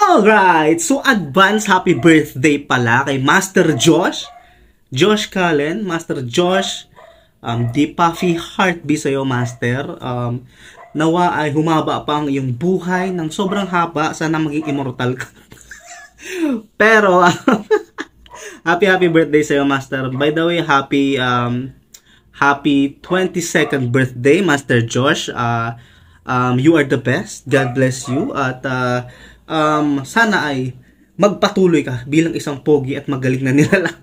Alright, so advance happy birthday pala kay Master Josh. Josh Cullen, Master Josh. Di puffy heartbeat sa'yo, Master. Nawa ay humaba pa ang iyong buhay ng sobrang haba. Sana maging immortal ka. Pero, happy birthday sa'yo, Master. By the way, happy 22nd birthday, Master Josh. You are the best. God bless you. At sana ay magpatuloy ka bilang isang pogi at magaling na nilalang.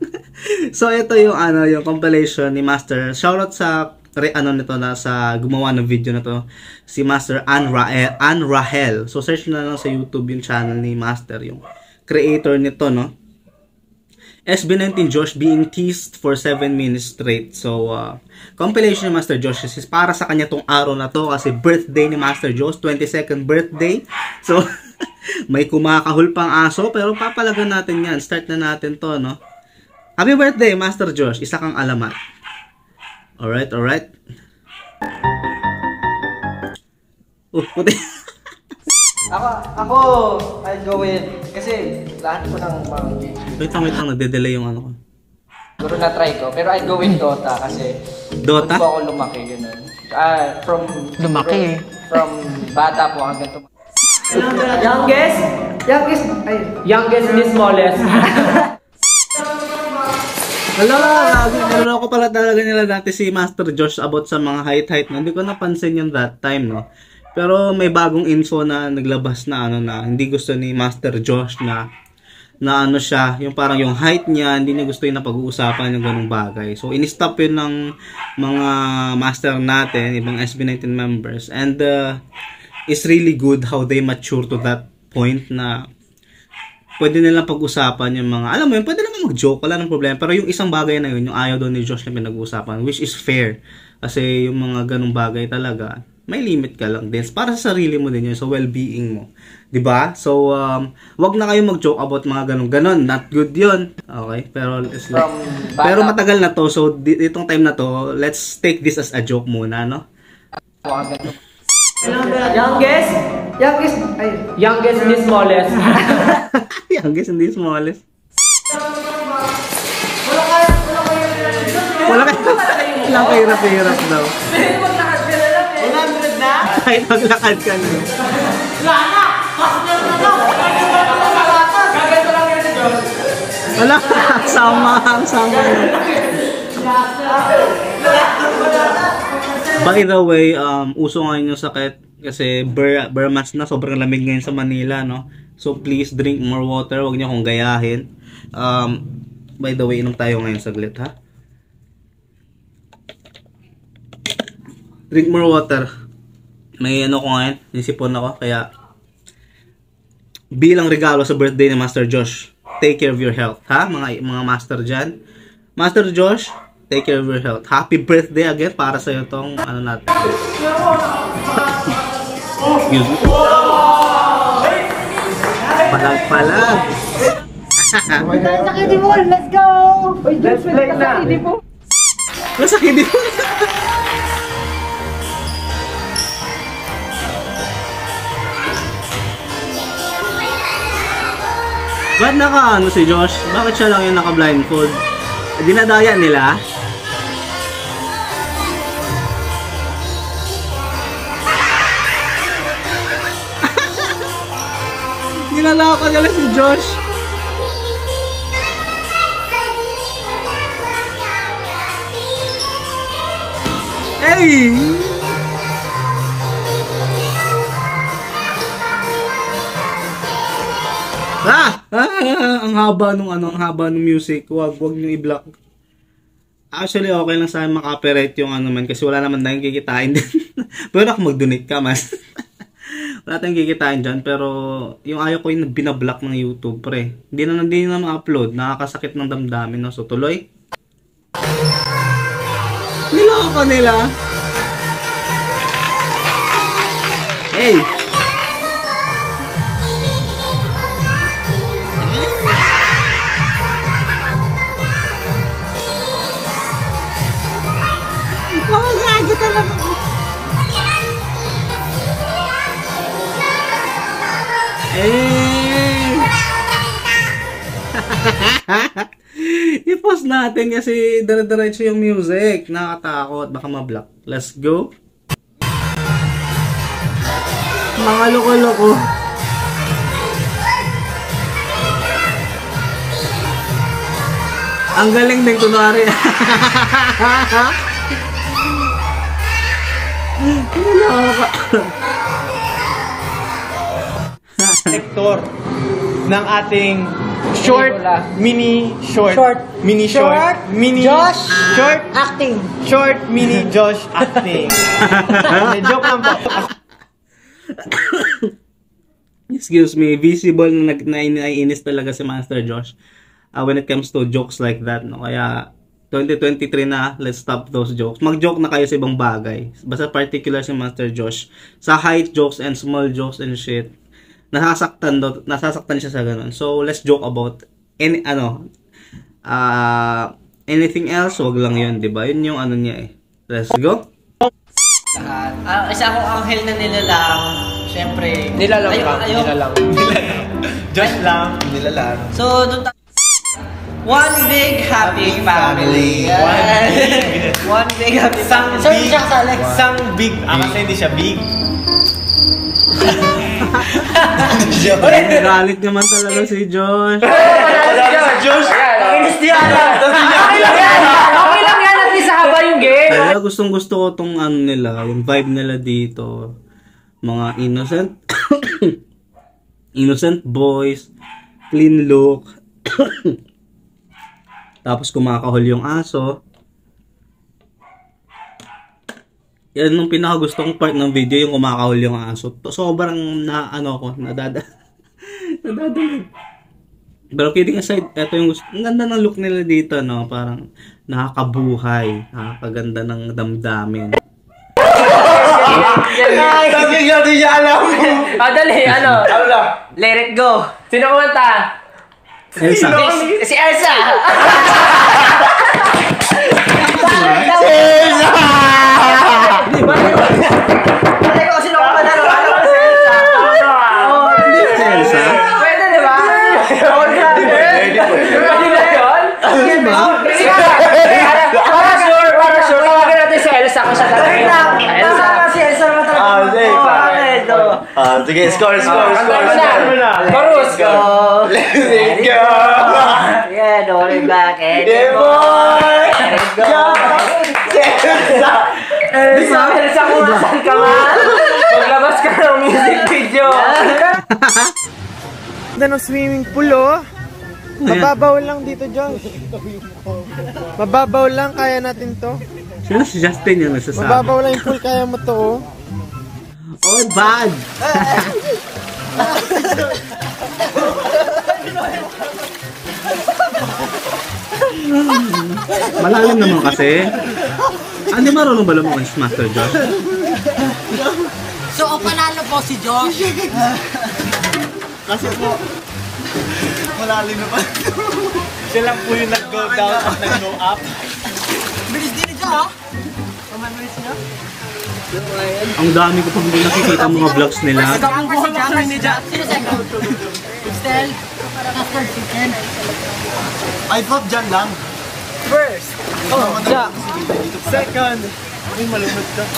So ito yung yung compilation ni Master. Shoutout sa nito na sa gumawa ng video na to, si Master Ann Rahel. So search na lang sa YouTube yung channel ni Master, yung creator nito, no? SB19 Josh being teased for 7 minutes straight. So compilation ni Master Josh is para sa kanya tong araw na to kasi birthday ni Master Josh, 22nd birthday. So may kumakahol pang aso pero papalagan natin yan. Start na natin to, no? Happy birthday, Master Josh. Isa kang alamat. Alright. Puti. Ako, I'll go with, kasi lahat ko ng mga games. Wait lang, nagde-delay yung ano ko. Siguro na-try ko, pero I'll go with Dota kasi Dota? Doon po ako lumaki, gano'n. From bata po hanggang tumaki. Youngest ni smallest. Nalala ko pala talaga nila dati si Master Josh about sa mga height na. Hindi ko napansin yung that time, no? Pero may bagong info na naglabas na na hindi gusto ni Master Josh na ano siya, yung parang yung height niya, hindi niya gusto yung napag-uusapan yung ganung bagay. So, in-stop yun ng mga master natin, ibang SB19 members. And it's really good how they mature to that point na pwede nilang pag-usapan yung mga, alam mo yun, pwede naman mag-joke, wala ng problema. Pero yung isang bagay na yun, yung ayaw doon ni Josh na pinag-usapan, which is fair. Kasi yung mga ganung bagay talaga, may limit ka lang din. Para sa sarili mo din yun, sa well-being mo. Diba? So, wag na kayo mag-joke about mga ganun. Not good yun. Okay? Pero matagal na to, so itong time na to, let's take this as a joke muna, no? Youngest ni smallest. Youngest and the smallest. Wala kayo hirap daw. Kahit maglakad ka na. Wala, sama. By the way, uso ngayon yung sakit kasi bear months na, sobrang lamig ngayon sa Manila, no? So please drink more water, huwag niyo akong gayahin. By the way, inom tayo ngayon saglit, ha? Drink more water. May ko ngayon, nisipon ako, kaya bilang regalo sa birthday ni Master Josh, take care of your health, ha? Mga master dyan. Master Josh, take care of your health. Happy birthday again para sa iyo tong natin. Excuse me. Palag. Sa Kiddie Pool, let's go! Let's play na! Nasa Kiddie Pool? Ba't si Josh? Bakit siya lang yung naka-blindfold? Dinadaya nila? Dinalaka nila si Josh. Hey! Ang haba nung music. Wag niyo i-block. Actually, okay lang sa akin maka-copyright yung man kasi wala naman tayong kikitain din. Pero ako mag-donate ka, mas. Wala tayong kikitain dyan. Pero yung ayaw ko yung binablock ng YouTube, pre. Hindi na ma-upload. Nakakasakit ng damdamin, no? So, tuloy. Niloko nila. Hey! Eh I-pause natin kasi dire-diretso yung music. Nakakatakot. Baka ma-block. Let's go. Mga loko-loko. Ang galing din kunwari. Sektor ng ating short, mini short, mini Josh short, acting. short, mini Josh acting. Joke lang po. Excuse me, visible na naiinis talaga si Master Josh when it comes to jokes like that, no? Kaya 2023 na, let's stop those jokes. Mag-joke na kayo sa ibang bagay. Basta particular si Master Josh sa height jokes and small jokes and shit. Nasasaktan siya sa ganun. So let's joke about anything else, wag lang 'yun, 'di ba? 'Yun yung ano niya eh. Let's go. Isa akong anghel na nilalang. Siyempre. Nilalang. Josh lang. So, doon one big happy family. One big happy family. Sir, siya sa Alex. Isang big. Kasi hindi siya big. Galit naman talaga si Josh. Josh! Inis niya. Okay lang yan at least haba yung game. Kaya gustong gusto ko tong ano nila, yung vibe nila dito. Mga innocent innocent boys, clean look. Tapos kumakahol yung aso. Yan nung pinakagusto kong part ng video, yung kumakahol yung aso. Sobrang nadadalig. Pero kidding aside, ito yung gusto. Ang ganda ng look nila dito, no? Parang nakakabuhay, nakakaganda ng damdamin. Sabi niya, di siya alam. Dali, Let it go. Sino kumanta? Elsa. Si Elsa! Pwede ko sino ko manalo. Alam ko si Elsa. Hindi si Elsa. Pwede, di ba? Pwede ba yun? Diba? Para sure, tawagin natin si Elsa kung siya talaga yun. Elsa. Si Elsa naman talaga. Sige, score. Chorus. Let's go! Yeah, don't back. Boy! Elsa kung asan ka man. Maglabas ka ng music video. Ganda ng swimming pool, oh. Mababaw lang dito, Josh. Mababaw lang, kaya natin to. Sino si Justin yung nagsasabi? Mababaw lang yung pool, kaya mo to, oh. Oh, bad! Malalim naman kasi. Hindi marunong ba lumangoy si Master Josh? So, ang panalo po si Josh. Kasi po, malalim na pa. Siya lang po yung nag-go down at nag-go up. Bilis din ito, ha? Ang dami ko pang hindi nakikita ang mga vlogs nila. Ang buhay ni Josh. Sino second? Stel, after chicken. I thought dyan lang. First. Yeah. Second. Uy, malunod ka.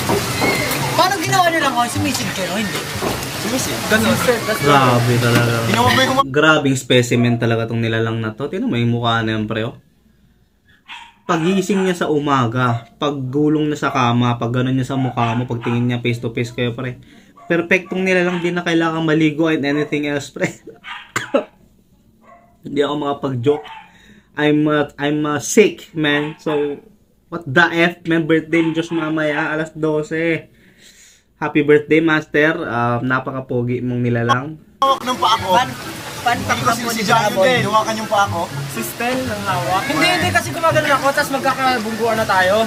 Paano ginawa nyo lang ako? Sumisid kayo, hindi? Ganun. Grabe talaga. Tingnan mo ba yung Grabing specimen talaga tong nilalang na to. Tingnan mo yung mukha na yan, preo. Pagising niya sa umaga, paggulong na sa kama, pag gano'n niya sa mukha mo, pagtingin niya face to face kayo, pre. Perfectong nilalang, din na kailangan maligo and anything else, pre. Hindi ako makapag-joke. I'm sick, man. So, what the F, man? Birthday ni Josh mamaya, alas 12. Happy birthday, Master. Napaka-pogi mong nilalang. hawak ng paa ko? Pantak na po Si ni John Jabon. din, hawakan yung paa ko. Si Stel ng hawak. Hindi kasi gumagano ako, tapos magkakabungguan na tayo.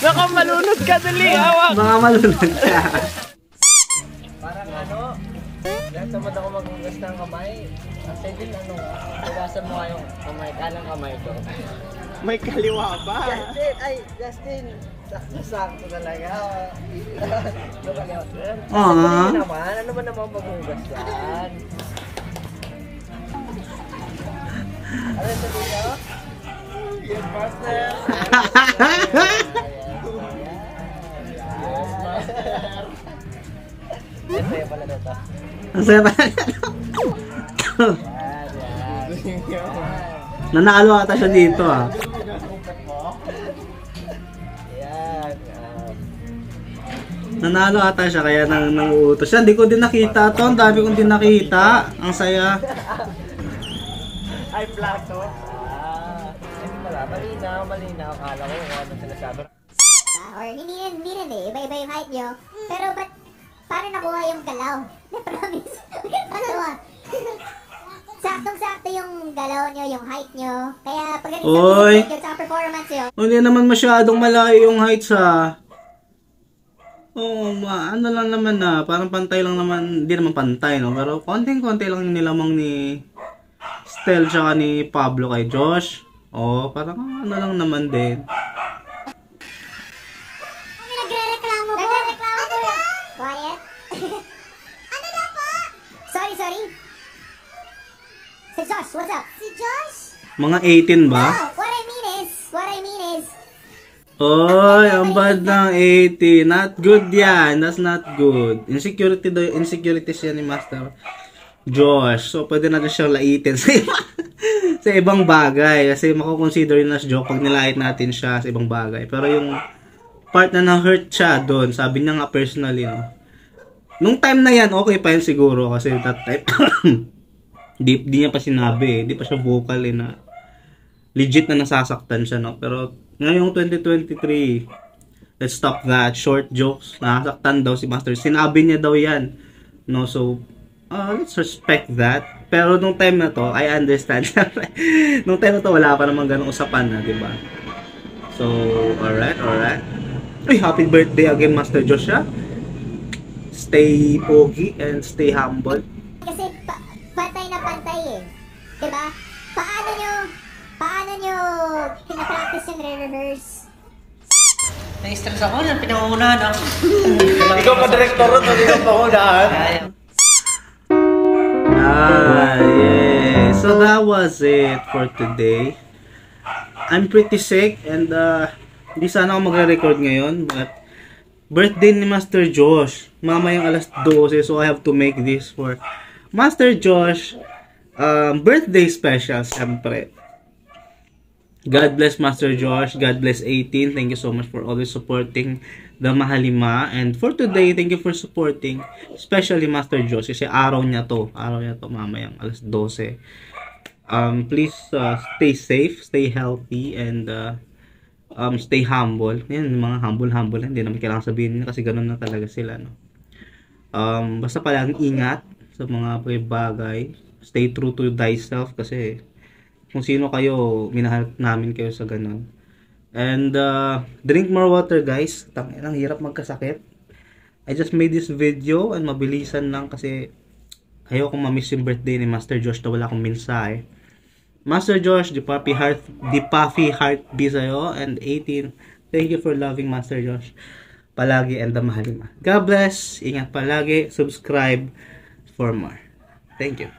Naka, malunod ka, dali, hawak. Mga malunod ka. Parang lahat naman ako maghugas ng kamay. Kasi din hugasan mo yung kamay, kalang kamay ko. May kaliwa pa. Justin, Sakto talaga. Ah. Ano ba naman maghugas yan? Ano ito dito? Yes, master. Yes, sa'yo pala dito. Ang saya pa. Nanalo ata siya dito ah. Yan. Nanalo ata siya kaya nanguutos siya. Hindi ko din nakita to. Ang dami kong din nakita. Ang saya. Ay, plato. Hindi pala. Malinaw. Akala ko kung ano sinasabi. Or hindi rin eh. Iba-iba yung height nyo. Pero ba't paano nakuha yung galaw? Promise. Ano ba? Saktong-sakto yung galaw nyo, yung height nyo. Kaya pagdating Oy. sa music, sa performance nyo, Hindi naman masyadong malaki yung height sa... ano lang naman na, parang pantay lang naman, hindi naman pantay no, pero konting-konti lang yung nilamang ni Stel tsaka ni Pablo kay Josh. Parang ano lang naman din. nagre-reklamo po. Nagre-reklamo po. Quiet. Ano na po? Sorry. Si Josh, what's up? Si Josh? Mga 18 ba? No, what I mean is, Oy, ang bad ng 80. Not good yan. That's not good. Insecurities yan ni Master Josh. So, pwede natin siyang laitin sa ibang bagay. Kasi makukonsider yun as joke pag nilait natin siya sa ibang bagay. Pero yung part na na-hurt siya doon, sabi niya nga personally, no? Nung time na yan, okay pa yun siguro. Kasi that type, di niya pa sinabi. Di pa siya vocal na legit na nasasaktan siya, no? Pero ngayong 2023, let's stop that. Short jokes. Nasaktan daw si Master. Sinabi niya daw yan. No, so, let's respect that. Pero nung time na to, I understand. Nung time na to, wala pa naman ganong usapan na, diba? So, alright. Uy, happy birthday again, Master Joshua. Stay pogi and stay humble. kasi pantay na pantay eh. Diba? Paano nyo pinapractice yung re-rehearse? Na-stress ako na pinangungunahan ako. Ikaw pa director ron, hindi ka pa unahan. Yeah. So that was it for today. I'm pretty sick and hindi sana ako magre-record ngayon, but birthday ni Master Josh. Mamayang alas 12, so I have to make this for Master Josh birthday special, siyempre. God bless Master Josh. God bless 18. Thank you so much for always supporting the Mahalima. And for today, thank you for supporting especially Master Josh. Kasi araw niya to mamayang alas 12. Please stay safe, stay healthy, and stay humble. Yan, mga humble. Hindi naman kailangan sabihin nila kasi ganun na talaga sila. No? Basta palaging ingat sa mga bagay. Stay true to thyself kasi kung sino kayo, minahal namin kayo sa ganun. And drink more water, guys. Ang hirap magkasakit. I just made this video and mabilisan lang kasi ayoko ma-miss yung birthday ni Master Josh na wala akong mensahe. Master Josh, the puffy heart be sa'yo. And 18, thank you for loving Master Josh palagi and the Mahalima. God bless. Ingat palagi. Subscribe for more. Thank you.